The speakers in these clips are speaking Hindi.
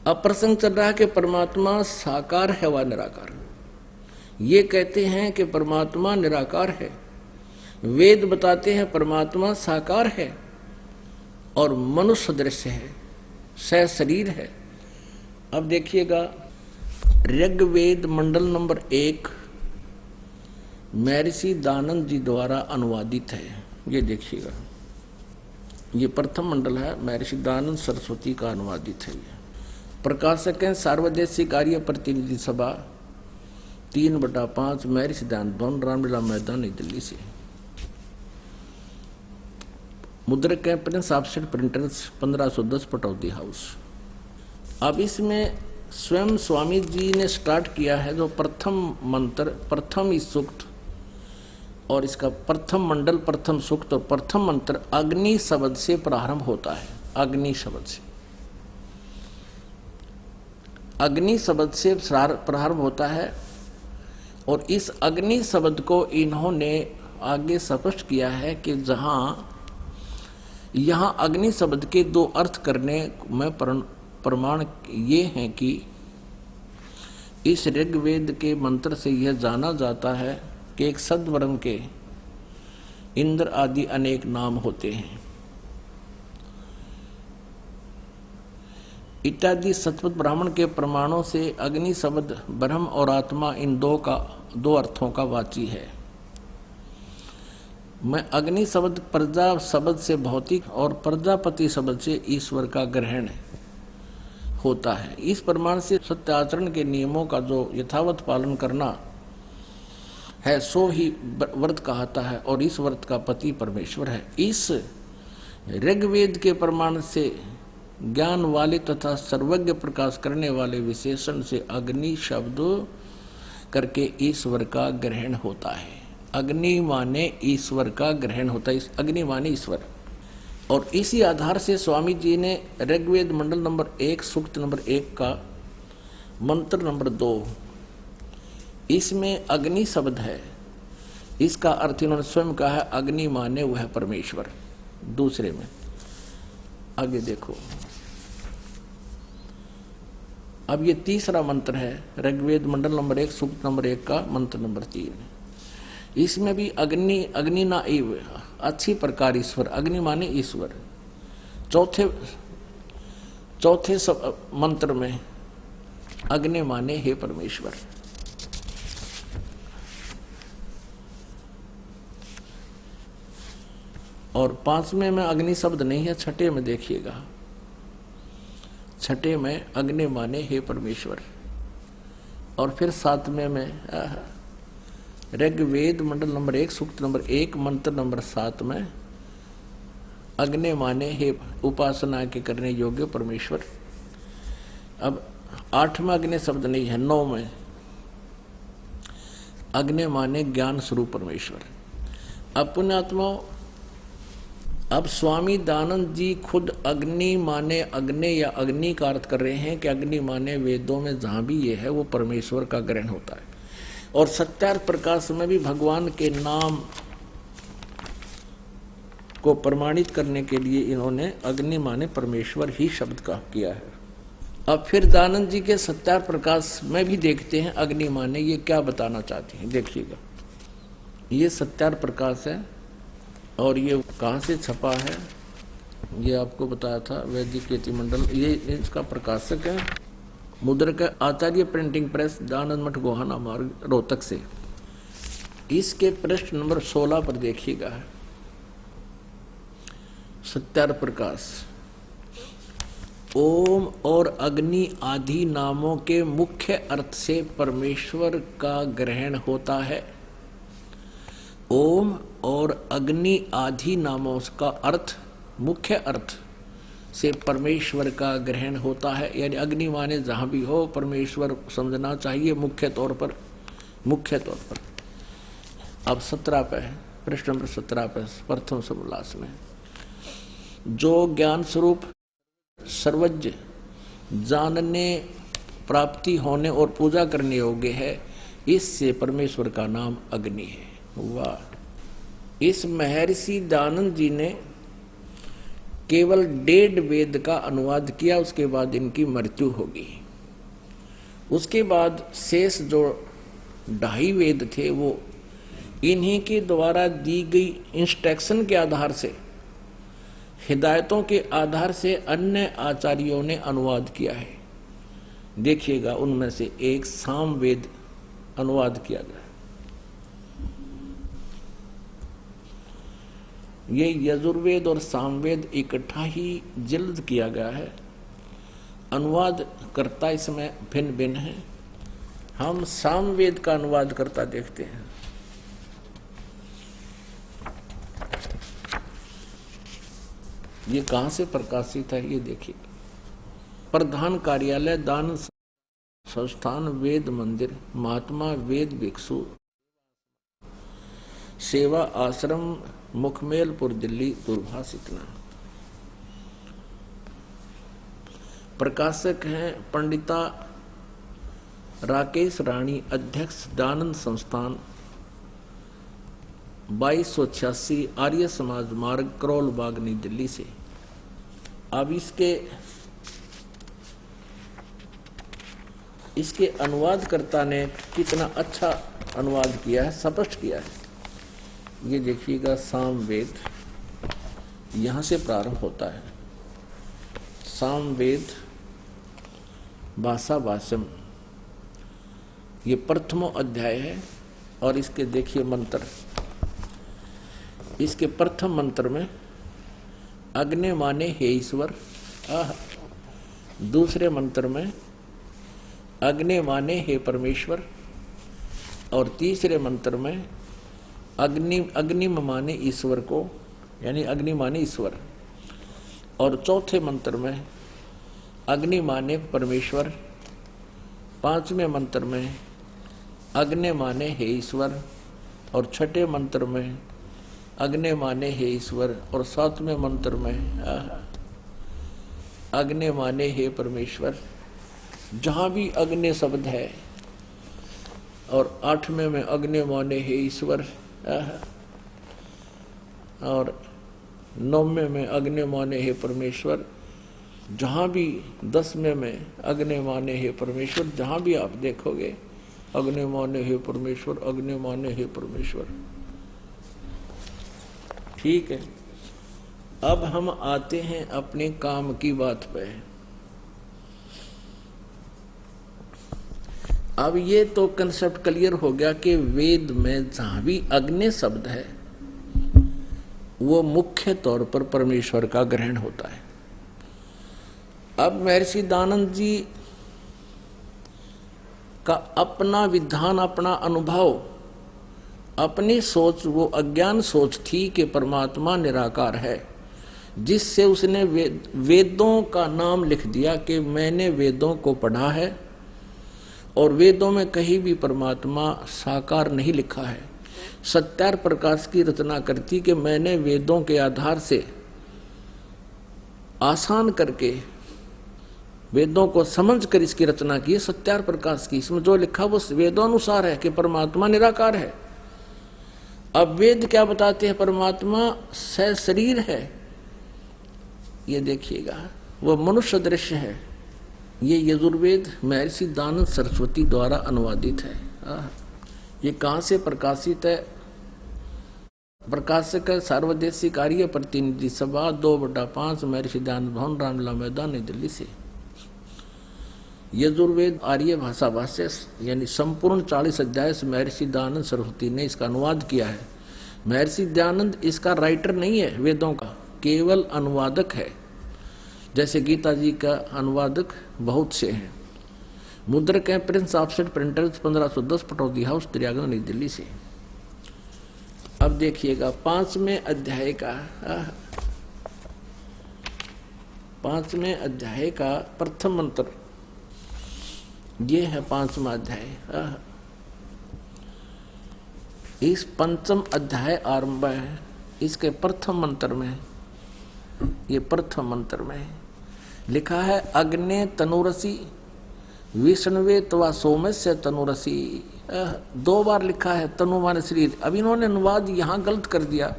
अब प्रसंग चल रहा है कि परमात्मा साकार है व निराकार। ये कहते हैं कि परमात्मा निराकार है, वेद बताते हैं परमात्मा साकार है और मनुष्य दृश्य है, सशरीर है। अब देखिएगा, ऋग्वेद मंडल नंबर 1 महर्षि दानंद जी द्वारा अनुवादित है। ये देखिएगा, ये प्रथम मंडल है, महर्षि दानंद सरस्वती का अनुवादित है। प्रकाशक हैं सार्वदेशिक कार्य प्रतिनिधि सभा 3/5 महर्षि दानंद भवन, रामलीला मैदान, नई दिल्ली से। मुद्रक हैं Prince Offset Printers 1510 Pataudi house. अब इसमें स्वयं स्वामी जी ने स्टार्ट किया है जो प्रथम मंत्र, प्रथम सूक्त और इसका प्रथम मंडल, प्रथम सूक्त और प्रथम मंत्र अग्नि शब्द से प्रारंभ होता है। अग्नि शब्द से, अग्नि शब्द से प्रारंभ होता है और इस अग्नि शब्द को इन्होंने आगे स्पष्ट किया है कि यहां अग्नि शब्द के 2 अर्थ करने में प्रमाण ये हैं कि इस ऋग्वेद के मंत्र से यह जाना जाता है कि एक सद्वर्ण के इंद्र आदि अनेक नाम होते हैं इत्यादि। सतपथ ब्राह्मण के प्रमाणों से अग्नि शब्द ब्रह्म और आत्मा इन 2 अर्थों का वाची है। मैं अग्नि शब्द प्रजा शब्द से भौतिक और प्रजापति शब्द से ईश्वर का ग्रहण होता है। इस प्रमाण से सत्य आचरण के नियमों का जो यथावत पालन करना है सो ही व्रत कहता है और इस व्रत का पति परमेश्वर है। इस ऋग्वेद के प्रमाण से ज्ञान वाले तथा सर्वज्ञ प्रकाश करने वाले विशेषण से अग्नि शब्द करके ईश्वर का ग्रहण होता है। अग्नि माने ईश्वर का ग्रहण होता है, अग्नि माने ईश्वर। और इसी आधार से स्वामी जी ने ऋग्वेद मंडल नंबर 1 सूक्त नंबर 1 का मंत्र नंबर 2, इसमें अग्नि शब्द है, इसका अर्थ इन्होंने स्वयं कहा है अग्नि माने वह परमेश्वर। दूसरे में आगे देखो, अब ये तीसरा मंत्र है ऋग्वेद मंडल नंबर 1 सूक्त नंबर 1 का मंत्र नंबर 3। इसमें भी अग्नि ना एव अच्छी प्रकार ईश्वर, अग्नि माने ईश्वर। चौथे मंत्र में अग्नि माने हे परमेश्वर। और 5वें में अग्नि शब्द नहीं है, छठे में देखिएगा, छठे में अग्नि माने हे परमेश्वर। और फिर 7वें में ऋग्वेद मंडल नंबर 1 सूक्त नंबर 1 मंत्र नंबर 7 में अग्नि माने हे उपासना के करने योग्य परमेश्वर। अब 8वां अग्नि शब्द नहीं है, 9 में अग्नि माने ज्ञान स्वरूप परमेश्वर। अब पुण्यात्माओं, अब स्वामी दानंद जी खुद अग्नि माने अग्नि या अग्नि का अर्थ कर रहे हैं कि अग्नि माने वेदों में जहां भी ये है वो परमेश्वर का ग्रहण होता है। और सत्यार्थ प्रकाश में भी भगवान के नाम को प्रमाणित करने के लिए इन्होंने अग्नि माने परमेश्वर ही शब्द का किया है। अब फिर दानंद जी के सत्यार्थ प्रकाश में भी देखते हैं अग्नि माने ये क्या बताना चाहते हैं। देखिएगा, ये सत्यार्थ प्रकाश है और ये कहाँ से छपा है ये आपको बताया था, वैदिक कीर्ति मंडल, ये इसका प्रकाशक है मुद्रक आचार्य प्रिंटिंग प्रेस, दानंद मठ गोहाना मार्ग, रोहतक से। इसके पृष्ठ नंबर 16 पर देखिएगा, सत्यार्थ प्रकाश। ओम और अग्नि आदि नामों के मुख्य अर्थ से परमेश्वर का ग्रहण होता है। ओम और अग्नि आदि नामों का अर्थ, मुख्य अर्थ से परमेश्वर का ग्रहण होता है। यानी अग्नि माने जहां भी हो परमेश्वर समझना चाहिए मुख्य तौर पर। अब 17 पे है, पृष्ठ नंबर 17 पे प्रथम समोल्लास में, जो ज्ञान स्वरूप सर्वज्ञ जानने, प्राप्ति होने और पूजा करने योग्य है, इससे परमेश्वर का नाम अग्नि है। वाह! इस महर्षि दानंद जी ने केवल 1.5 वेद का अनुवाद किया, उसके बाद इनकी मृत्यु होगी। उसके बाद शेष जो 2.5 वेद थे वो इन्हीं के द्वारा दी गई इंस्ट्रक्शन के आधार से, हिदायतों के आधार से अन्य आचार्यों ने अनुवाद किया है। देखिएगा, उनमें से एक सामवेद अनुवाद किया गया। ये यजुर्वेद और सामवेद इकट्ठा ही जल्द किया गया है। अनुवाद करता इसमें भिन्न भिन्न है। हम सामवेद का अनुवाद करता देखते हैं। ये कहां से प्रकाशित है, ये देखिए। प्रधान कार्यालय दान संस्थान वेद मंदिर महात्मा वेद भिक्षु सेवा आश्रम मुखमेलपुर दिल्ली दूरभाष इतना। प्रकाशक हैं पंडिता राकेश रानी, अध्यक्ष दानंद संस्थान 2286 आर्य समाज मार्ग करोल बाग नई दिल्ली से। अब इसके अनुवादकर्ता ने कितना अच्छा अनुवाद किया है, स्पष्ट किया है। ये देखिएगा, सामवेद यहां से प्रारंभ होता है। सामवेद भाषा भाष्यम, ये प्रथमो अध्याय है। और इसके देखिए मंत्र, इसके प्रथम मंत्र में अग्नि माने हे ईश्वर, दूसरे मंत्र में अग्नि माने हे परमेश्वर, और तीसरे मंत्र में अग्नि माने ईश्वर को, यानी अग्नि माने ईश्वर, और चौथे मंत्र में अग्नि माने परमेश्वर, पांचवें मंत्र में अग्नि माने हे ईश्वर, और छठे मंत्र में अग्नि माने हे ईश्वर, और सातवें मंत्र में अग्नि माने हे परमेश्वर। जहां भी अग्नि शब्द है, और 8वें में अग्नि माने हे ईश्वर, और 9वें में अग्नि माने हे परमेश्वर, जहां भी 10वें में अग्नि माने हे परमेश्वर, जहां भी आप देखोगे अग्नि माने हे परमेश्वर, अग्नि माने हे परमेश्वर। ठीक है, अब हम आते हैं अपने काम की बात पे। अब ये तो कंसेप्ट क्लियर हो गया कि वेद में जहां भी अग्नि शब्द है वो मुख्य तौर पर परमेश्वर का ग्रहण होता है। अब महर्षि दानंद जी का अपना विधान, अपना अनुभव, अपनी सोच, वो अज्ञान सोच थी कि परमात्मा निराकार है, जिससे उसने वेदों का नाम लिख दिया कि मैंने वेदों को पढ़ा है और वेदों में कहीं भी परमात्मा साकार नहीं लिखा है। सत्यार प्रकाश की रचना करती कि मैंने वेदों के आधार से आसान करके वेदों को समझ कर इसकी रचना की। सत्यार प्रकाश की, इसमें जो लिखा वो वेदोनुसार है कि परमात्मा निराकार है। अब वेद क्या बताते हैं, परमात्मा सशरीर है। ये देखिएगा, वो मनुष्य दृश्य है। ये यजुर्वेद महर्षि दानंद सरस्वती द्वारा अनुवादित है। ये कहाँ से प्रकाशित है? प्रकाशक है सार्वदेशिक आर्य प्रतिनिधि सभा 2/5 महर्षि दानंद भवन रामलीला मैदान नई दिल्ली से। यजुर्वेद आर्य भाषा भाष्य यानी संपूर्ण 40 अध्याय से महर्षि दयानंद सरस्वती ने इसका अनुवाद किया है। महर्षि दयानंद इसका राइटर नहीं है वेदों का, केवल अनुवादक है। जैसे गीता जी का अनुवादक बहुत से हैं। मुद्रक हैं Prince Offset Printers 1510 Pataudi House त्रियागन नई दिल्ली से। अब देखिएगा 5वें अध्याय का प्रथम मंत्र, ये है 5वां अध्याय। इस 5म अध्याय आरंभ है इसके प्रथम मंत्र में। ये प्रथम मंत्र में लिखा है अग्ने तनुरसी विष्णुवे तवा सोमस्य तनुरसी। 2 बार लिखा है तनु माने शरीर। अब इन्होंने अनुवाद यहाँ गलत कर दिया।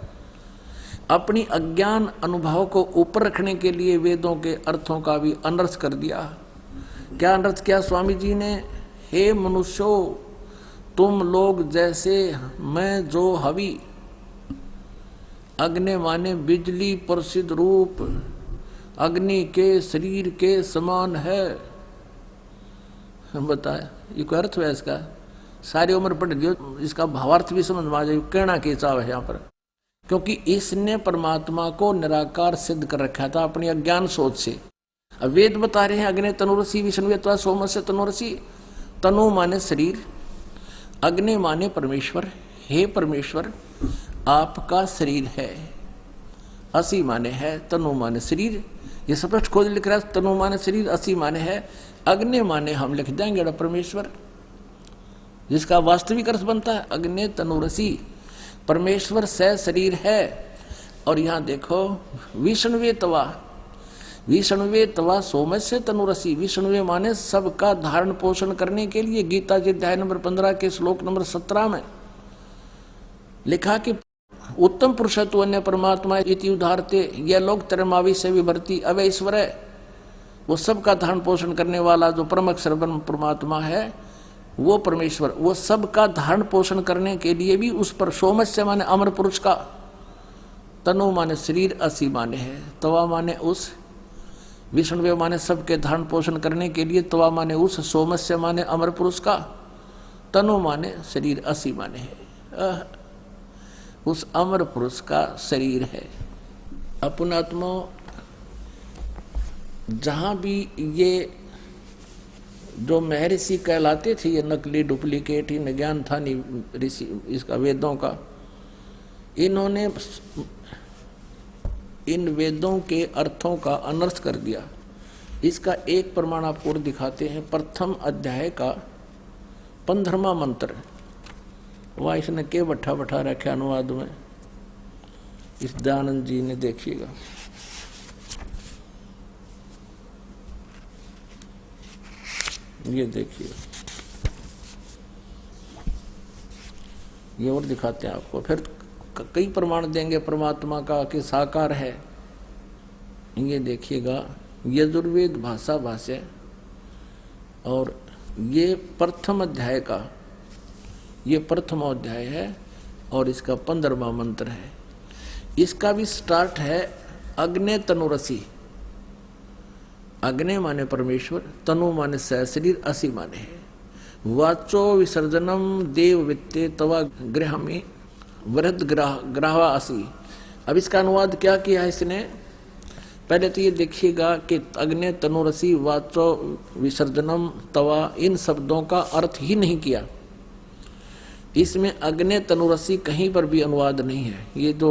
अपनी अज्ञान अनुभव को ऊपर रखने के लिए वेदों के अर्थों का भी अनर्थ कर दिया। क्या अनर्थ किया स्वामी जी ने? हे मनुष्यो, तुम लोग जैसे मैं जो हवि, अग्नि माने बिजली प्रसिद्ध रूप, अग्नि के शरीर के समान है। बताया ये कोई अर्थ है इसका? सारी उम्र पढ़ लियो, इसका भावार्थ भी समझ में आ जाए कहना के चाव है यहाँ पर। क्योंकि इसने परमात्मा को निराकार सिद्ध कर रखा था अपनी अज्ञान सोच से। अब वेद बता रहे हैं अग्नि तनुरसी विष्णुवेत्वा सोमस्य तनुरसी। तनु माने शरीर, अग्नि माने परमेश्वर। हे परमेश्वर, आपका शरीर है। असी माने है, तनु माने शरीर। ये स्पष्ट खोज लिख रहा है, तनु माने शरीर, असी माने है। अग्नि माने हम लिख देंगे परमेश्वर, जिसका वास्तविक अर्थ बनता है अग्नि तनुरसी। परमेश्वर से शरीर है। और यहां देखो विष्णुवे तवा, विष्णुवे तवा सोमस्य तनुरसी। विष्णुवे माने सबका धारण पोषण करने के लिए। गीता जी अध्याय नंबर 15 के श्लोक नंबर 17 में लिखा कि उत्तम पुरुष तो अन्य परमात्मा इति उदाहरते, यह लोग तरमावी से विभर्ती अवै ईश्वर है। वो सबका धारण पोषण करने वाला जो परम अक्षर परमात्मा है वो परमेश्वर, वो सबका धारण पोषण करने के लिए भी उस पर सोमस्य माने अमर पुरुष का, तनु माने शरीर, असी माने है, तवा माने उस, विष्णुवे माने सबके धारण पोषण करने के लिए, तवा माने उस, सोमस्य माने अमर पुरुष का, तनु माने शरीर, असी माने है उस अमर पुरुष का शरीर है। अपनात्मा जहां भी ये जो महर्षि कहलाते थे, ये नकली डुप्लीकेट ही न ज्ञान था नहीं ऋषि इसका वेदों का, इन्होंने इन वेदों के अर्थों का अनर्थ कर दिया। इसका एक प्रमाण आपको और दिखाते हैं। प्रथम अध्याय का 15वां मंत्र, वह इसने के बैठा बैठा रखे अनुवाद में, इस दयानंद जी ने, देखिएगा। ये देखिए, ये और दिखाते हैं आपको। फिर कई प्रमाण देंगे परमात्मा का कि साकार है। ये देखिएगा, यजुर्वेद भाषा भाष्य, और ये प्रथम अध्याय का, ये प्रथम अध्याय है और इसका 15वां मंत्र है। इसका भी स्टार्ट है अग्नि तनुरसी। अग्नि माने परमेश्वर, तनु माने शरीर, असी माने है। वाचो विसर्जनम देव वित्ते तवा गृह में वृद्ध ग्राहवा असी। अब इसका अनुवाद क्या किया है इसने? पहले तो ये देखिएगा कि अग्नि तनुरसी वाचो विसर्जनम तवा, इन शब्दों का अर्थ ही नहीं किया। इसमें अग्नि तनुरसी कहीं पर भी अनुवाद नहीं है। ये जो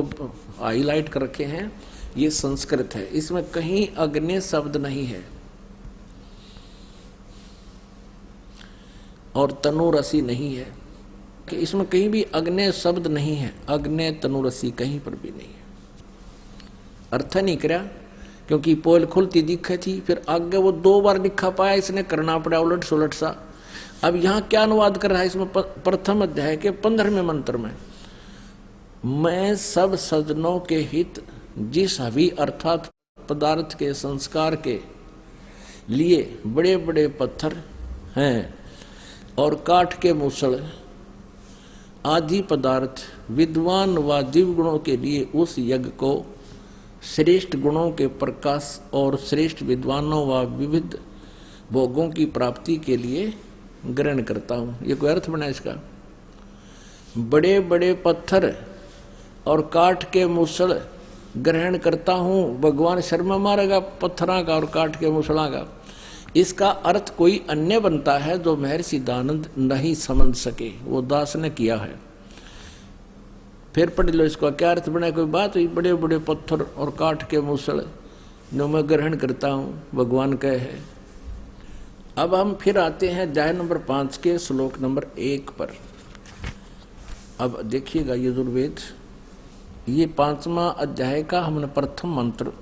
हाईलाइट कर रखे हैं ये संस्कृत है, इसमें कहीं अग्नि शब्द नहीं है और तनुरसी नहीं है, कि इसमें कहीं भी अग्नि शब्द नहीं है। अग्नि तनुरसी कहीं पर भी नहीं है। अर्थ नहीं करा, क्योंकि पोल खुलती दिखे थी, फिर आगे वो 2 बार लिखा पाया, इसने करना पड़ा उलट सुलट सा। अब यहाँ क्या अनुवाद कर रहा है इसमें? प्रथम अध्याय के 15वें मंत्र में, मैं सब सज्जनों के हित जिस हवि अर्थात पदार्थ के संस्कार के लिए बड़े बड़े पत्थर हैं और काठ के मूसल आदि पदार्थ विद्वान व दिव्य गुणों के लिए उस यज्ञ को श्रेष्ठ गुणों के प्रकाश और श्रेष्ठ विद्वानों व विविध भोगों की प्राप्ति के लिए ग्रहण करता हूँ। ये कोई अर्थ बना इसका? बड़े बड़े पत्थर और काठ के मूसल ग्रहण करता हूँ। भगवान शर्मा मारेगा पत्थरा का और काठ के मूसला का। इसका अर्थ कोई अन्य बनता है जो महर्षि दयानंद नहीं समझ सके, वो दास ने किया है। फिर पढ़ लो इसका क्या अर्थ बना। कोई बात हुई, बड़े बड़े पत्थर और काठ के मूसल जो मैं ग्रहण करता हूँ, भगवान कहे है। अब हम फिर आते हैं अध्याय नंबर 5 के श्लोक नंबर 1 पर। अब देखिएगा यजुर्वेद, ये 5वां अध्याय का हमने प्रथम मंत्र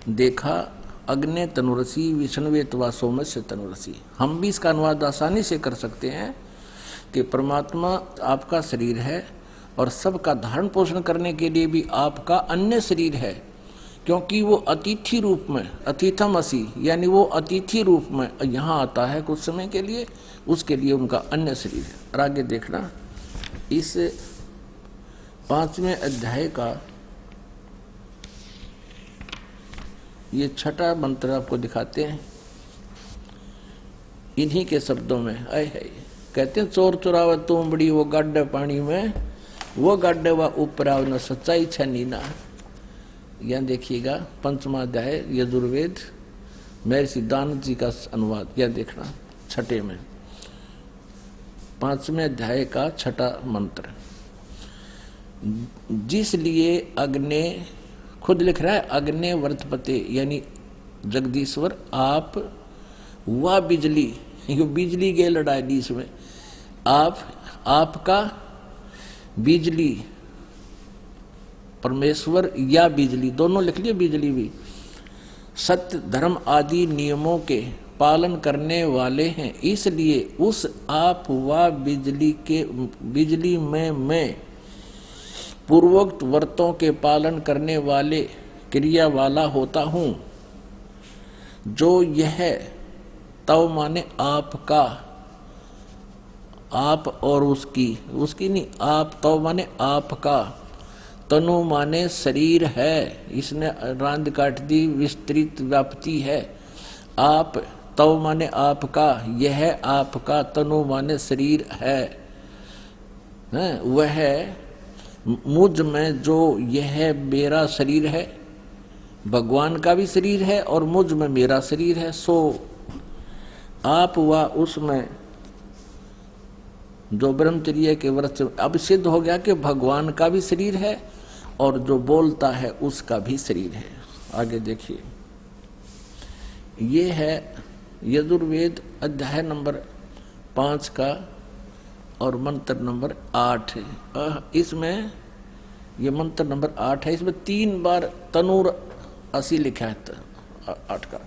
देखा, अग्नि तनुरसी विष्णुवे तवा सोमस्य तनुरसी। हम भी इसका अनुवाद आसानी से कर सकते हैं कि परमात्मा आपका शरीर है और सबका धारण पोषण करने के लिए भी आपका अन्य शरीर है, क्योंकि वो अतिथि रूप में, अतिथम असि, यानी वो अतिथि रूप में यहाँ आता है कुछ समय के लिए, उसके लिए उनका अन्य शरीर है। और आगे देखना, इस 5वें अध्याय का ये छठा मंत्र आपको दिखाते हैं इन्हीं के शब्दों में। आए है, कहते हैं चोर चुरावे तुम बड़ी वो गाड्डे पानी में, वो गाड्डे व ऊपर आव न सच्चाई छनी ना। यह देखिएगा 5वां अध्याय यजुर्वेद, महर्षि दानव जी का अनुवाद। यह देखना छठे में 5वें अध्याय का छठा मंत्र। जिसलिए अग्ने, खुद लिख रहा है अग्ने वर्तपते, यानी जगदीश्वर आप, वह बिजली, बिजली के लड़ाई दी इसमें, आप, आपका बिजली, परमेश्वर या बिजली, दोनों लिख लिए, बिजली भी सत्य धर्म आदि नियमों के पालन करने वाले हैं। इसलिए उस आप व बिजली में मैं पूर्वोक्त व्रतों के पालन करने वाले क्रिया वाला होता हूँ। जो यह तव माने आपका, आप और उसकी नहीं, आप तव माने आपका, तनु माने शरीर है, इसने रांद काट दी, विस्तृत व्याप्ति है। आप तव माने आपका, यह आपका, तनु माने शरीर है, वह मुझ में जो यह मेरा शरीर है, भगवान का भी शरीर है और मुझ में मेरा शरीर है। सो आप व उसमें जो ब्रह्मचर्य के व्रत, अब सिद्ध हो गया कि भगवान का भी शरीर है और जो बोलता है उसका भी शरीर है। आगे देखिए, ये है यजुर्वेद अध्याय नंबर 5 का और मंत्र नंबर 8 है। इसमें ये मंत्र नंबर 8 है, इसमें 3 बार तनुर असि लिखा है 8 का।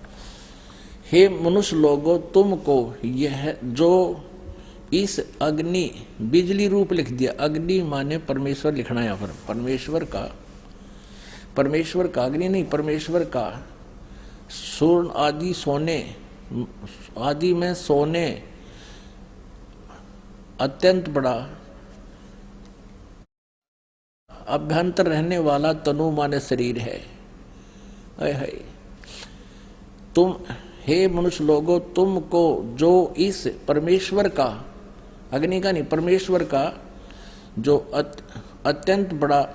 हे मनुष्य लोगों, तुमको यह जो इस अग्नि, बिजली रूप लिख दिया, अग्नि माने परमेश्वर लिखना है यहाँ पर, परमेश्वर का अग्नि नहीं, परमेश्वर का स्वर्ण आदि सोने आदि में सोने अत्यंत बड़ा अभ्यंतर रहने वाला तनु माने शरीर है। तुम हे मनुष्य लोगों, तुमको जो इस परमेश्वर का, अग्नि का नहीं, परमेश्वर का जो अत्यंत बड़ा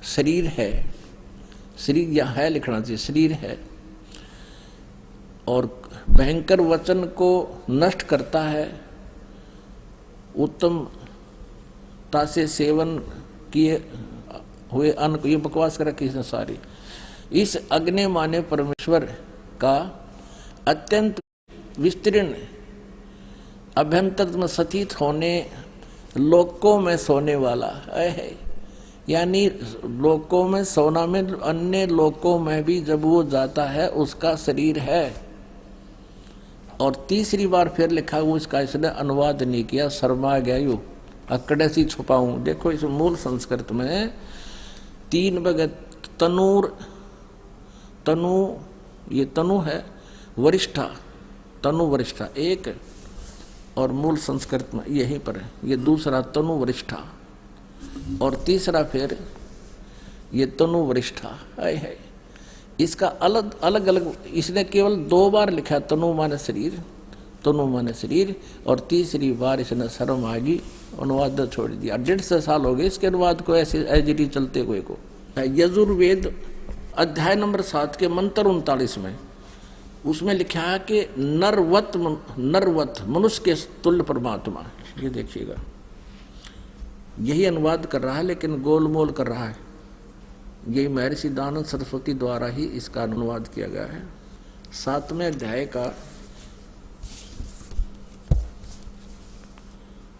शरीर है, शरीर यहाँ है लिखना चाहिए, शरीर है, और भयंकर वचन को नष्ट करता है, उत्तमता से सेवन किए हुए अन्न को, ये बकवास कर रखी इसने सारी। इस अग्नि माने परमेश्वर का अत्यंत विस्तीर्ण अभ्यंतर में स्थित होने, लोकों में सोने वाला है, यानी लोकों में सोना में, अन्य लोकों में भी जब वो जाता है उसका शरीर है। और तीसरी बार फिर लिखा हुआ, इसका इसने अनुवाद नहीं किया, शर्मा गया यू अकड़े सी छुपाऊं। देखो इस मूल संस्कृत में 3 भगत तनूर, तनु, ये तनु है, वरिष्ठा, तनु वरिष्ठा एक, और मूल संस्कृत में यहीं पर है, ये दूसरा तनु वरिष्ठा, और तीसरा फिर ये तनु वरिष्ठा है। इसका अलग अलग इसने केवल 2 बार लिखा, तनु माने शरीर, तनु माने शरीर, और तीसरी बार इसने शर्म आगी अनुवाद छोड़ दिया। 150 साल हो गए इसके अनुवाद को ऐसे एजरी चलते हुए को। यजुर्वेद अध्याय नंबर 7 के मंत्र 39 में उसमें लिखा है कि नरवत मनुष्य के तुल्य परमात्मा। ये देखिएगा, यही अनुवाद कर रहा है लेकिन गोलमोल कर रहा है। यही महर्षि दानव सरस्वती द्वारा ही इसका अनुवाद किया गया है। 7वें अध्याय का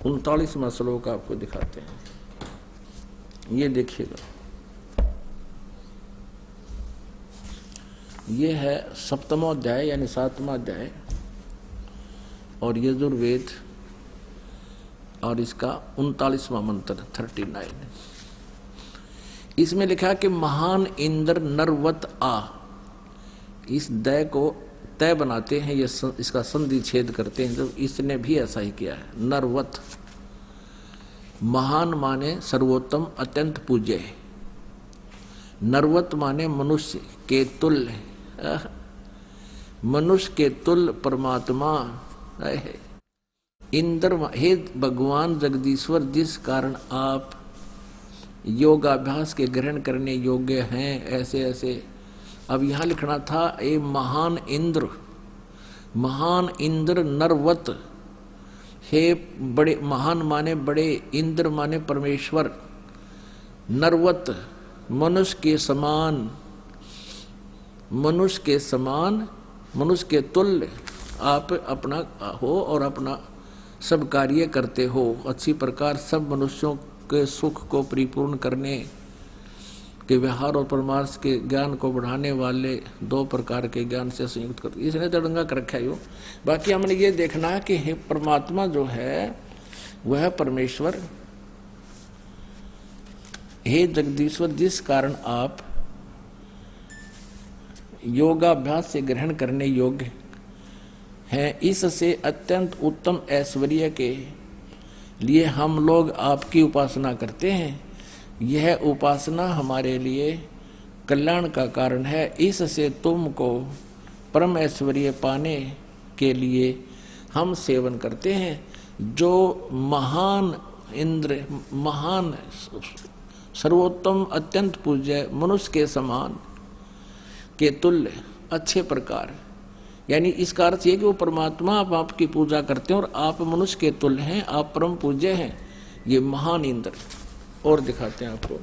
39वां श्लोक आपको दिखाते हैं, ये देखिएगा। ये है 7वां अध्याय यानी 7वां अध्याय और यजुर्वेद और इसका 39वां मंत्र 39। इसमें लिखा कि महान इंद्र नरवत आ, इस दय को तय बनाते हैं, ये इसका संधि छेद करते हैं, तो इसने भी ऐसा ही किया है। नरवत महान माने सर्वोत्तम अत्यंत पूज्य, नरवत माने मनुष्य के तुल्य, मनुष्य के तुल्य परमात्मा है। इंद्र हे भगवान जगदीश्वर, जिस कारण आप योगाभ्यास के ग्रहण करने योग्य हैं, ऐसे ऐसे। अब यहाँ लिखना था ए महान इंद्र, महान इंद्र नरवत, हे बड़े, महान माने बड़े, इंद्र माने परमेश्वर, नरवत मनुष्य के समान, मनुष्य के समान, मनुष्य के तुल्य आप अपना हो और अपना सब कार्य करते हो। अच्छी प्रकार सब मनुष्यों के सुख को परिपूर्ण करने के व्यवहार और परमार्थ के ज्ञान को बढ़ाने वाले दो प्रकार के ज्ञान से संयुक्त करते, इसने तड़ंगा कर रखा है यो। बाकी हमने ये देखना है कि हे परमात्मा जो है वह परमेश्वर, हे जगदीश्वर, जिस कारण आप योगाभ्यास से ग्रहण करने योग्य हैं, इससे अत्यंत उत्तम ऐश्वर्य के लिए हम लोग आपकी उपासना करते हैं। यह उपासना हमारे लिए कल्याण का कारण है। इससे तुमको परम ऐश्वर्य पाने के लिए हम सेवन करते हैं। जो महान इंद्र, महान सर्वोत्तम अत्यंत पूज्य, मनुष्य के समान के तुल्य अच्छे प्रकार, यानी इसका अर्थ ये कि वो परमात्मा आप आपकी पूजा करते हैं और आप मनुष्य के तुल्य हैं, आप परम पूज्य हैं, ये महान इंद्र। और दिखाते हैं आपको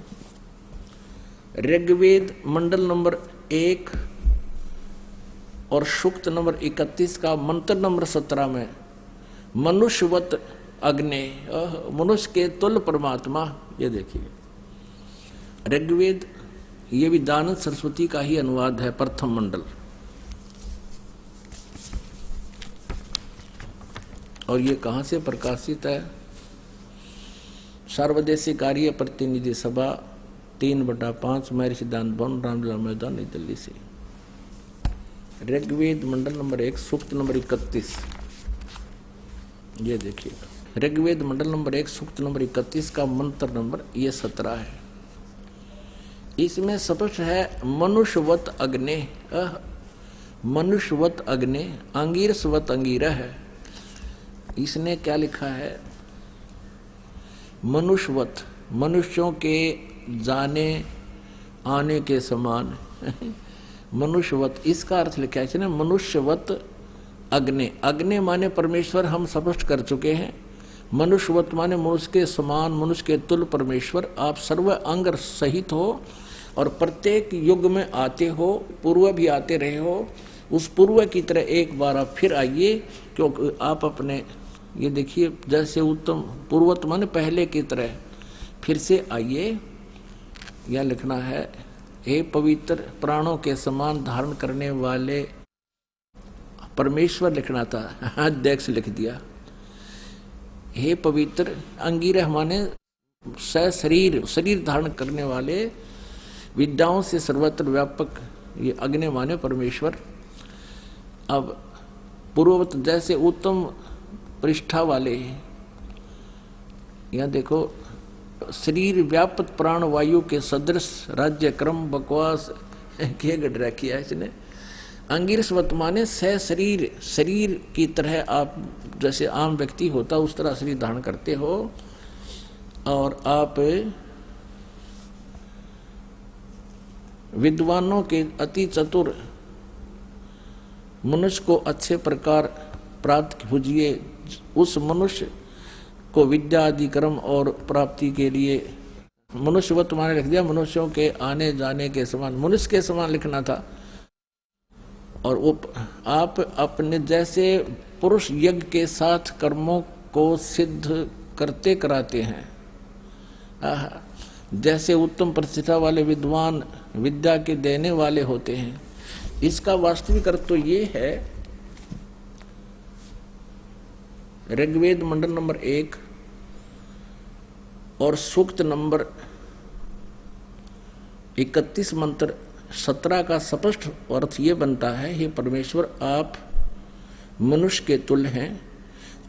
ऋग्वेद मंडल नंबर 1 और सूक्त नंबर 31 का मंत्र नंबर 17 में मनुष्यवत अग्नि, मनुष्य के तुल्य परमात्मा। ये देखिए ऋग्वेद, ये भी दानंद सरस्वती का ही अनुवाद है, प्रथम मंडल। और ये कहाँ से प्रकाशित है? सर्वदेशी कार्य प्रतिनिधि सभा 3/5 महर्षि दान भवन, रामलीला मैदान, नई दिल्ली से। ऋग्वेद मंडल नंबर 1 सूक्त नंबर 31। ये देखिए ऋग्वेद मंडल नंबर 1 सूक्त नंबर 31 का मंत्र नंबर ये 17 है। इसमें स्पष्ट है मनुष्यवत अग्नि, मनुष्यवत अग्नि, अंगीरसवत अंगीरा है। इसने क्या लिखा है? मनुष्यवत, मनुष्यों के जाने आने के समान मनुष्यवत, इसका अर्थ लिखा है इसने मनुष्यवत अग्नि। अग्नि माने परमेश्वर, हम स्पष्ट कर चुके हैं। मनुष्यवत माने मनुष्य के समान, मनुष्य के तुल्य परमेश्वर। आप सर्व अंग सहित हो और प्रत्येक युग में आते हो, पूर्व भी आते रहे हो। उस पूर्व की तरह एक बार आप फिर आइए, क्योंकि आप अपने, ये देखिए जैसे उत्तम पूर्वत माने पहले की तरह फिर से आइए। यह लिखना है हे पवित्र प्राणों के समान धारण करने वाले परमेश्वर, लिखना था, अध्यक्ष लिख दिया। हे पवित्र अंगिरह माने शरीर, शरीर धारण करने वाले, विद्याओं से सर्वत्र व्यापक, ये अग्नि माने परमेश्वर। अब पूर्ववत जैसे उत्तम पृष्ठा वाले, यहाँ देखो शरीर व्यापक प्राण वायु के सदृश राज्य क्रम बकवास किए गढ़ किया इसने। अंगिरसवत माने सह शरीर, शरीर की तरह आप जैसे आम व्यक्ति होता उस तरह शरीर धारण करते हो और आप विद्वानों के अति चतुर मनुष्य को अच्छे प्रकार प्राप्त कीजिए। उस मनुष्य को विद्या आदि कर्म और प्राप्ति के लिए मनुष्यवत माने लिख दिया, मनुष्यों के आने जाने के समान, मनुष्य के समान लिखना था। और वो आप अपने जैसे पुरुष यज्ञ के साथ कर्मों को सिद्ध करते कराते हैं, जैसे उत्तम प्रतिष्ठा वाले विद्वान विद्या के देने वाले होते हैं। इसका वास्तविक अर्थ तो ये है, ऋग्वेद मंडल नंबर 1 और सूक्त नंबर 31 मंत्र 17 का स्पष्ट अर्थ ये बनता है, हे परमेश्वर आप मनुष्य के तुल्य हैं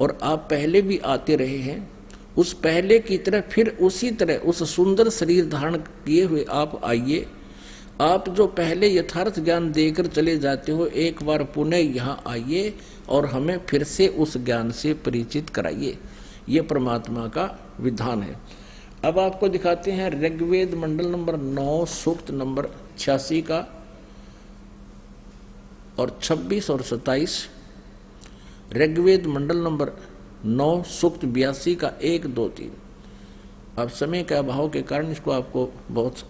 और आप पहले भी आते रहे हैं, उस पहले की तरह फिर उसी तरह उस सुंदर शरीर धारण किए हुए आप आइए। आप जो पहले यथार्थ ज्ञान देकर चले जाते हो, एक बार पुनः यहाँ आइए और हमें फिर से उस ज्ञान से परिचित कराइए। ये परमात्मा का विधान है। अब आपको दिखाते हैं ऋग्वेद मंडल नंबर 9 सूक्त नंबर 86 का और 26 और 27, ऋग्वेद मंडल नंबर 9 सूक्त 82 का 1, 2, 3। अब समय के अभाव के कारण इसको आपको बहुत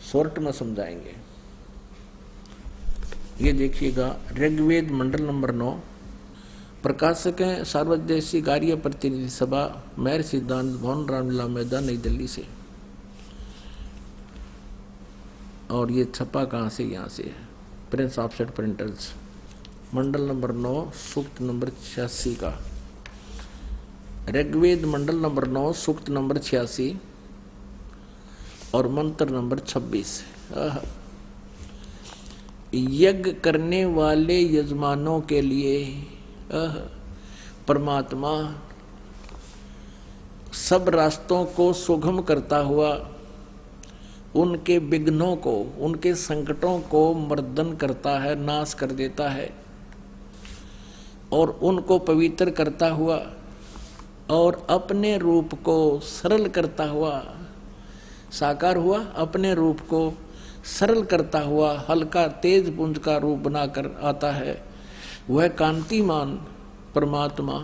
शॉर्ट में समझाएंगे। ये देखिएगा ऋग्वेद मंडल नंबर 9, प्रकाशक हैं सार्वदेशिक कार्य प्रतिनिधि सभा, महर्षि सिद्धांत भवन, रामलीला मैदान, नई दिल्ली से। और ये छपा कहाँ से? यहाँ से है, प्रिंस ऑफसेट प्रिंटर्स, मंडल नंबर 9 सूक्त नंबर 86 का। ऋग्वेद मंडल नंबर 9 सूक्त नंबर 86 और मंत्र नंबर 26। यज्ञ करने वाले यजमानों के लिए परमात्मा सब रास्तों को सुगम करता हुआ उनके विघ्नों को, उनके संकटों को मर्दन करता है, नाश कर देता है और उनको पवित्र करता हुआ और अपने रूप को सरल करता हुआ, साकार हुआ, अपने रूप को सरल करता हुआ हल्का तेज पुंज का रूप बनाकर आता है, वह कांतिमान परमात्मा।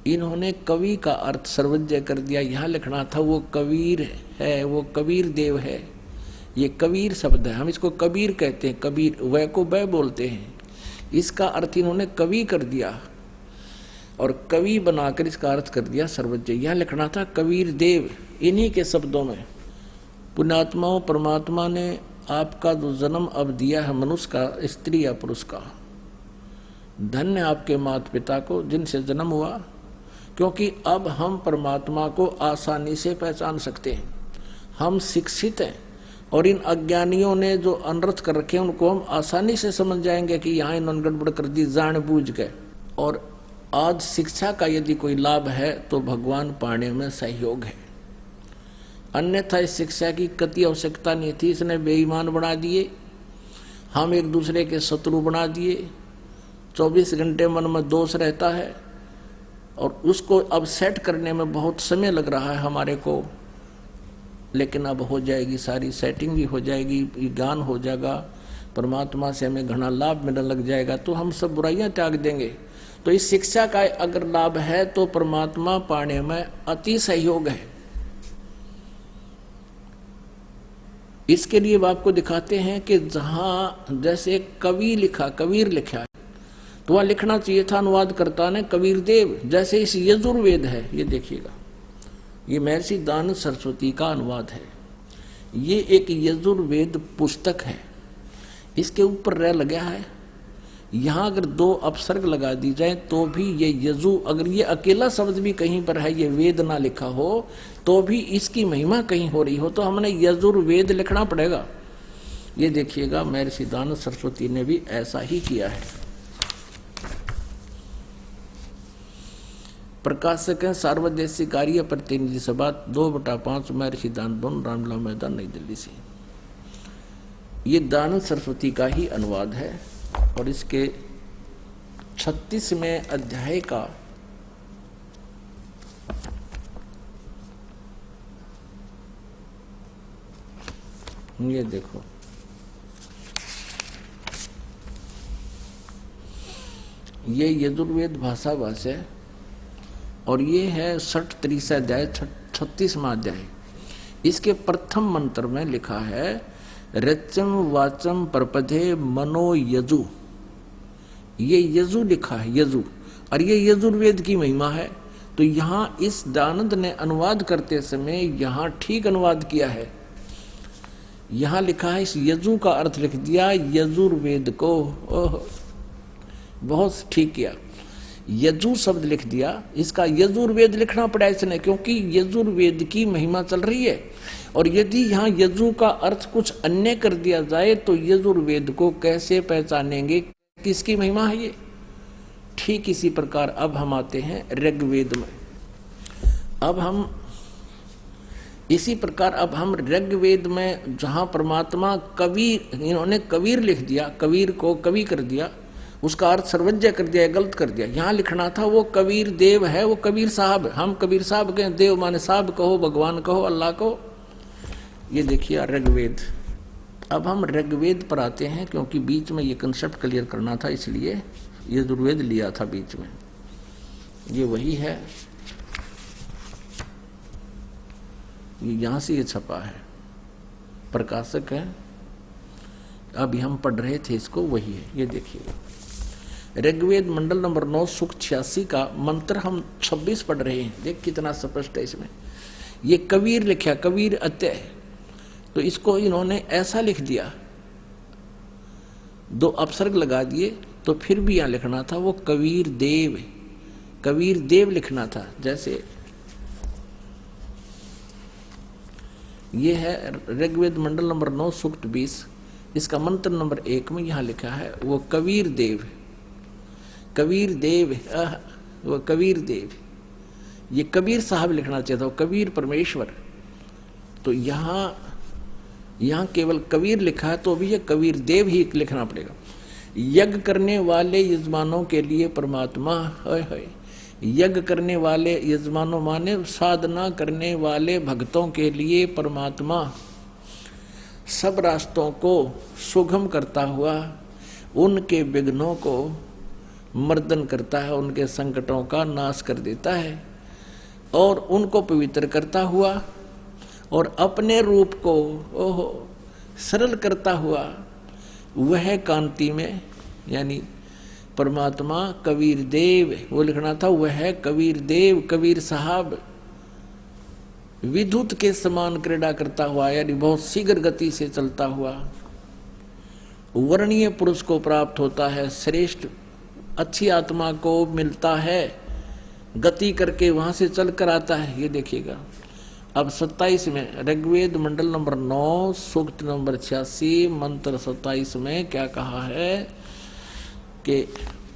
इन्होंने कवि का अर्थ सर्वज्ञ कर दिया। यहाँ लिखना था वो कबीर है, वो कबीर देव है। ये कबीर शब्द है, हम इसको कबीर कहते हैं, कबीर वह को वह बोलते हैं। इसका अर्थ इन्होंने कवि कर दिया और कवि बनाकर इसका अर्थ कर दिया सर्वज्ञ। यहाँ लिखना था कबीर देव। इन्हीं के शब्दों में पुण्यात्माओं, परमात्मा ने आपका जो जन्म अब दिया है मनुष्य का, स्त्री या पुरुष का, धन्य आपके माता पिता को जिनसे जन्म हुआ, क्योंकि अब हम परमात्मा को आसानी से पहचान सकते हैं। हम शिक्षित हैं और इन अज्ञानियों ने जो अनर्थ कर रखे उनको हम आसानी से समझ जाएंगे कि यहाँ इन्होंने गड़बड़ कर दी जानबूझ के। और आज शिक्षा का यदि कोई लाभ है तो भगवान पाने में सहयोग है, अन्यथा इस शिक्षा की कति आवश्यकता नहीं थी। इसने बेईमान बना दिए, हम एक दूसरे के शत्रु बना दिए, 24 घंटे मन में दोष रहता है और उसको अब सेट करने में बहुत समय लग रहा है हमारे को, लेकिन अब हो जाएगी, सारी सेटिंग भी हो जाएगी, ज्ञान हो जाएगा, परमात्मा से हमें घना लाभ मिलने लग जाएगा, तो हम सब बुराइयां त्याग देंगे। तो इस शिक्षा का अगर लाभ है तो परमात्मा पाने में अति सहयोग है। इसके लिए आपको दिखाते हैं कि जहां जैसे कवि लिखा, कबीर लिखा है, तो वह लिखना चाहिए था अनुवादकर्ता ने कबीर देव। जैसे इस यजुर्वेद है, ये देखिएगा, ये महर्षि दानव सरस्वती का अनुवाद है। ये एक यजुर्वेद पुस्तक है, इसके ऊपर रह लगा है। यहाँ अगर 2 अपसर्ग लगा दी जाए तो भी ये यजु, अगर ये अकेला शब्द भी कहीं पर है, ये वेद ना लिखा हो, तो भी इसकी महिमा कहीं हो रही हो, तो हमने यजुर्वेद लिखना पड़ेगा। ये देखिएगा महर्षि दानव सरस्वती ने भी ऐसा ही किया है। प्रकाशक हैं सार्वदेशिक कार्य प्रतिनिधि सभा, 2/5, महर्षि दानव भवन, रामलीला मैदान, नई दिल्ली से। ये दानव सरस्वती का ही अनुवाद है और इसके 36वें अध्याय का ये देखो, ये यजुर्वेद भाषा भाष्य और ये है 63 अध्याय, 36वां अध्याय। इसके प्रथम मंत्र में लिखा है रचम वाचम परपधे मनो यजु। ये यजु लिखा है, यजु, और ये यजुर्वेद की महिमा है। तो यहाँ इस दानंद ने अनुवाद करते समय यहाँ ठीक अनुवाद किया है। यहाँ लिखा है, इस यजु का अर्थ लिख दिया यजुर्वेद को। ओह, बहुत ठीक किया। यजु शब्द लिख दिया, इसका यजुर्वेद लिखना पड़ा इसने, क्योंकि यजुर्वेद की महिमा चल रही है। और यदि यहाँ यजु का अर्थ कुछ अन्य कर दिया जाए तो यजुर्वेद को कैसे पहचानेंगे, किसकी महिमा है ये। ठीक इसी प्रकार अब हम आते हैं ऋग्वेद में। अब हम इसी प्रकार अब हम ऋग्वेद में जहाँ परमात्मा कबीर, इन्होंने कबीर लिख दिया, कबीर को कवि कर दिया, उसका अर्थ सर्वज्ञ कर दिया, गलत कर दिया। यहाँ लिखना था वो कबीर देव है, वो कबीर साहब। हम कबीर साहब के, देव माने साहब कहो, भगवान कहो, अल्लाह कहो। ये देखिए ऋग्वेद। अब हम ऋग्वेद पर आते हैं, क्योंकि बीच में ये कंसेप्ट क्लियर करना था, इसलिए यजुर्वेद लिया था बीच में। ये वही है, ये यहाँ से ये छपा है, प्रकाशक है। अभी हम पढ़ रहे थे इसको, वही है। ये देखिए ऋग्वेद मंडल नंबर 9 सूक्त 86 का मंत्र हम 26 पढ़ रहे हैं। देख कितना स्पष्ट है इसमें। ये कबीर लिखा, कबीर अत्यय, तो इसको इन्होंने ऐसा लिख दिया, 2 अपसर्ग लगा दिए, तो फिर भी यहाँ लिखना था वो कबीर देव, कबीर देव लिखना था। जैसे ये है ऋग्वेद मंडल नंबर 9 सूक्त 20, इसका मंत्र नंबर 1 में यहाँ लिखा है वो कबीर देव, कबीर देव, वो कबीर देव। ये कबीर साहब लिखना चाहिए था, कबीर परमेश्वर। तो यहाँ केवल कबीर लिखा है, तो अभी ये कबीर देव ही लिखना पड़ेगा। यज्ञ करने वाले यजमानों के लिए परमात्मा, यज्ञ करने वाले यजमानों माने साधना करने वाले भक्तों के लिए परमात्मा सब रास्तों को सुगम करता हुआ उनके विघ्नों को मर्दन करता है, उनके संकटों का नाश कर देता है, और उनको पवित्र करता हुआ और अपने रूप को सरल करता हुआ वह कांति में, यानी परमात्मा कबीर देव, वो लिखना था वह कबीर देव, कबीर साहब विद्युत के समान क्रीड़ा करता हुआ, यानी बहुत शीघ्र गति से चलता हुआ वर्णीय पुरुष को प्राप्त होता है, श्रेष्ठ अच्छी आत्मा को मिलता है, गति करके वहां से चल कर आता है। ये देखिएगा अब 27 में ऋग्वेद मंडल नंबर 9 सूक्त नंबर 86 मंत्र 27 में क्या कहा है कि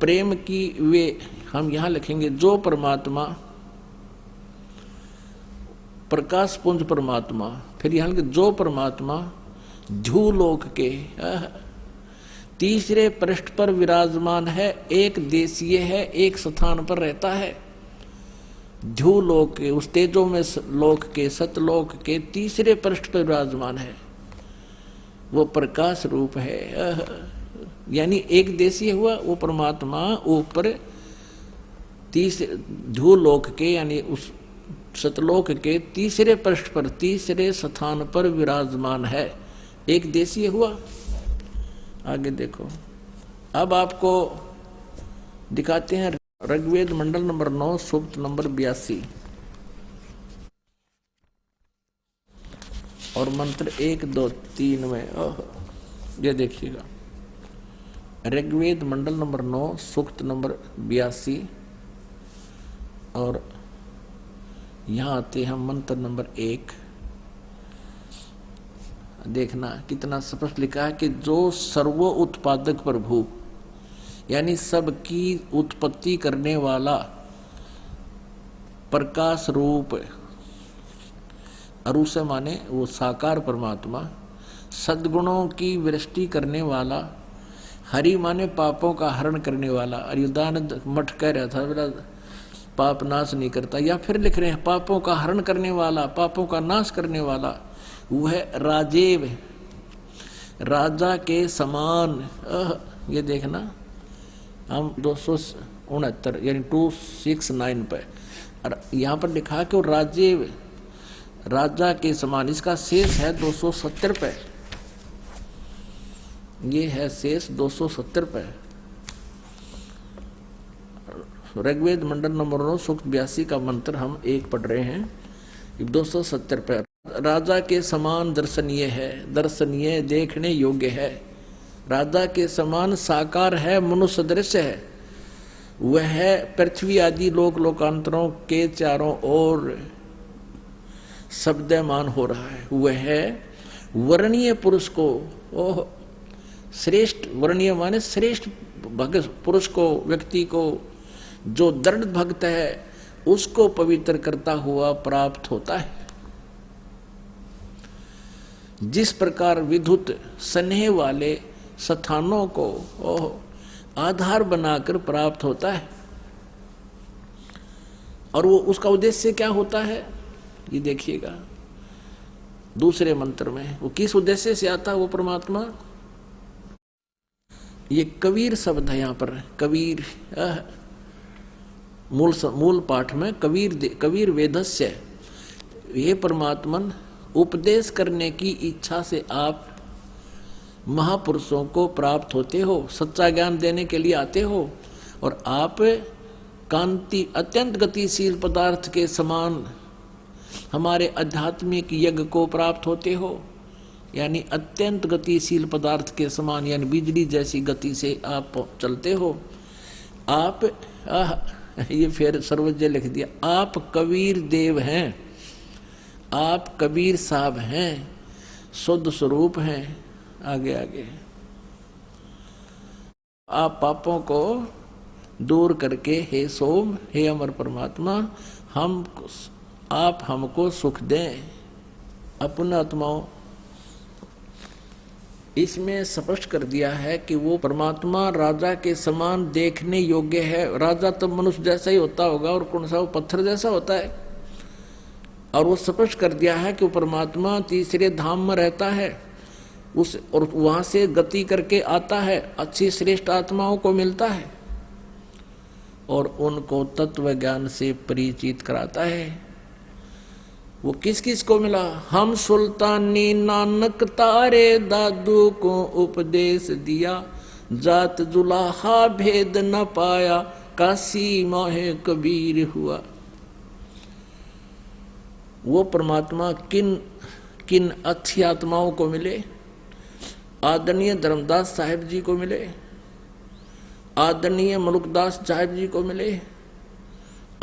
प्रेम की वे, हम यहां लिखेंगे जो परमात्मा प्रकाश पुंज परमात्मा, फिर यहां लिखेंगे जो परमात्मा ध्युलोक के तीसरे पृष्ठ पर विराजमान है, एक देशीय है, एक स्थान पर रहता है। ध्युलोक के, उस तेजो में लोक के, सतलोक के तीसरे पृष्ठ पर विराजमान है, वो प्रकाश रूप है। यानी एक देशीय हुआ वो परमात्मा ऊपर तीसरे ध्युलोक के, यानी उस सतलोक के तीसरे पृष्ठ पर, तीसरे स्थान पर विराजमान है, एक देशीय हुआ। आगे देखो, अब आपको दिखाते हैं ऋग्वेद मंडल नंबर 9 सूक्त नंबर 82 और मंत्र 1, 2, 3 में। ये देखिएगा ऋग्वेद मंडल नंबर 9 सूक्त नंबर 82 और यहाँ आते हैं मंत्र नंबर 1। देखना कितना स्पष्ट लिखा है कि जो सर्व उत्पादक प्रभु, यानी सबकी उत्पत्ति करने वाला प्रकाश रूप, अरु से माने वो साकार परमात्मा, सद्गुणों की वृष्टि करने वाला, हरि माने पापों का हरण करने वाला। अयुदानंद मठ कह रहा था बेटा पाप नाश नहीं करता, या फिर लिख रहे हैं पापों का हरण करने वाला, पापों का नाश करने वाला, वह राजेव, राजा के समान। ये देखना हम 269 यानी 269 पे यहाँ पर लिखा कि वो राजेव, राजा के समान। इसका शेष है 270 पे, ये है शेष 270 पे। ऋग्वेद मंडल नंबर 9 सूक्त 82 का मंत्र हम 1 पढ़ रहे हैं, 270 पे। राजा के समान दर्शनीय है, दर्शनीय देखने योग्य है, राजा के समान साकार है, मनुष्य दृश्य है, वह पृथ्वी आदि लोक लोकांतरों के चारों ओर शब्दमान हो रहा है। वह वर्णीय पुरुष को, ओह श्रेष्ठ, वर्णीय माने श्रेष्ठ भक्त पुरुष को, व्यक्ति को, जो दृढ़ भक्त है उसको पवित्र करता हुआ प्राप्त होता है। जिस प्रकार विद्युत स्नेह वाले स्थानों को आधार बनाकर प्राप्त होता है, और वो उसका उद्देश्य क्या होता है ये देखिएगा दूसरे मंत्र में। वो किस उद्देश्य से आता है वो परमात्मा, ये कबीर शब्द है यहाँ पर। कबीर मूल पाठ में कबीर वेदस्य, ये परमात्मन उपदेश करने की इच्छा से आप महापुरुषों को प्राप्त होते हो, सच्चा ज्ञान देने के लिए आते हो, और आप कांति अत्यंत गतिशील पदार्थ के समान हमारे आध्यात्मिक यज्ञ को प्राप्त होते हो। यानी अत्यंत गतिशील पदार्थ के समान, यानी बिजली जैसी गति से आप चलते हो। आप ये फिर सर्वज्ञ लिख दिया, आप कबीर देव हैं, आप कबीर साहब हैं, शुद्ध स्वरूप हैं। आगे आगे आप पापों को दूर करके, हे सोम, हे अमर परमात्मा, आप हमको सुख दें अपने आत्माओं। इसमें स्पष्ट कर दिया है कि वो परमात्मा राजा के समान देखने योग्य है। राजा तो मनुष्य जैसा ही होता होगा, और कौन सा वो पत्थर जैसा होता है। और वो स्पष्ट कर दिया है कि वो परमात्मा तीसरे धाम में रहता है, और वहां से गति करके आता है, अच्छी श्रेष्ठ आत्माओं को मिलता है और उनको तत्व ज्ञान से परिचित कराता है। वो किस किस को मिला? हम सुल्तानी नानक तारे दादू को उपदेश दिया, जात जुलाहा भेद न पाया, काशी माहे कबीर हुआ। वो परमात्मा किन किन अच्छी आत्माओं को मिले? आदरणीय धर्मदास साहिब जी को मिले, आदरणीय मलुकदास साहिब जी को मिले,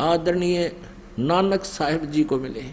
आदरणीय नानक साहिब जी को मिले।